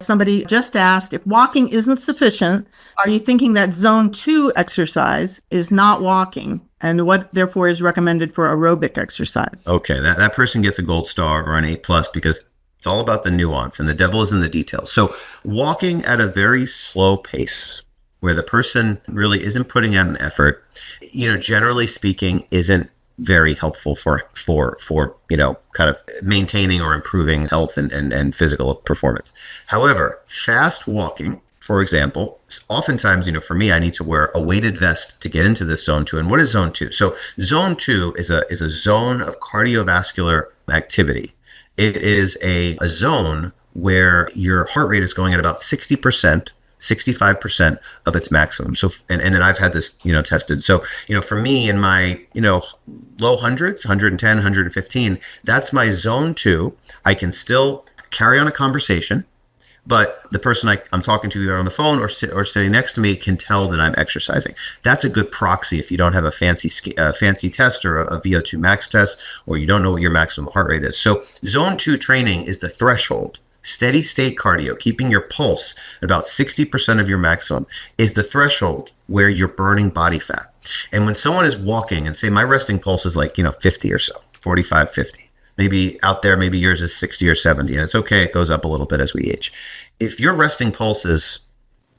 Somebody just asked, if walking isn't sufficient, are you thinking that zone 2 exercise is not walking, and what therefore is recommended for aerobic exercise? Okay, that person gets a gold star or an A plus because it's all about the nuance and the devil is in the details. So walking at a very slow pace where the person really isn't putting out an effort, generally speaking, isn't very helpful for kind of maintaining or improving health and physical performance. However, fast walking, for example, oftentimes, for me, I need to wear a weighted vest to get into this zone 2. And what is zone 2? So zone 2 is a zone of cardiovascular activity. It is a zone where your heart rate is going at about 60%, 65% of its maximum. So, and then I've had this, tested. So, for me in my, low hundreds, 110, 115, that's my zone 2. I can still carry on a conversation, but the person I'm talking to either on the phone or sitting next to me can tell that I'm exercising. That's a good proxy if you don't have a fancy test or a VO2 max test, or you don't know what your maximum heart rate is. So zone 2 training is the threshold. Steady state cardio, keeping your pulse at about 60% of your maximum, is the threshold where you're burning body fat. And when someone is walking and say my resting pulse is like, 50 or so, 45, 50, maybe out there, maybe yours is 60 or 70, and it's okay. It goes up a little bit as we age. If your resting pulse is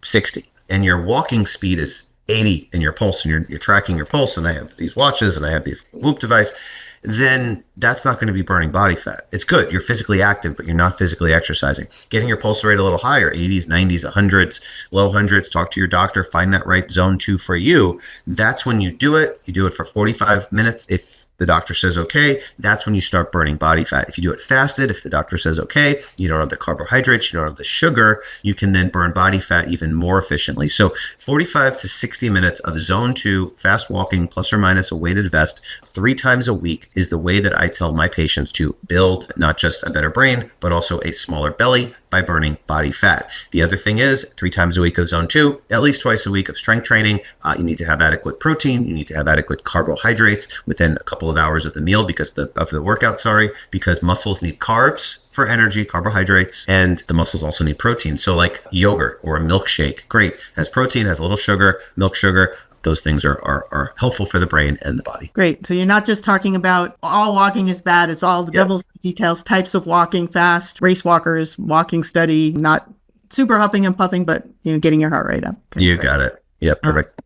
60 and your walking speed is 80 in your pulse, and you're tracking your pulse, and I have these watches and I have these Whoop device, then that's not going to be burning body fat. It's good. You're physically active, but you're not physically exercising. Getting your pulse rate a little higher, 80s, 90s, 100s, low hundreds, talk to your doctor, find that right zone 2 for you. That's when you do it. You do it for 45 minutes. If the doctor says, okay, that's when you start burning body fat. If you do it fasted, if the doctor says, okay, you don't have the carbohydrates, you don't have the sugar, you can then burn body fat even more efficiently. So 45 to 60 minutes of zone 2, fast walking, plus or minus a weighted vest, 3 times a week is the way that I tell my patients to build not just a better brain, but also a smaller belly by burning body fat. The other thing is 3 times a week of zone 2, at least twice a week of strength training. You need to have adequate protein. You need to have adequate carbohydrates within a couple of hours of the meal because because muscles need carbs for energy, carbohydrates, and the muscles also need protein. So like yogurt or a milkshake, great, has protein, has a little sugar, milk sugar. Those things are helpful for the brain and the body. Great. So you're not just talking about all walking is bad. It's all the devil's details, types of walking, fast, race walkers, walking steady, not super huffing and puffing, but getting your heart rate up. Okay, you got it. Yep, perfect.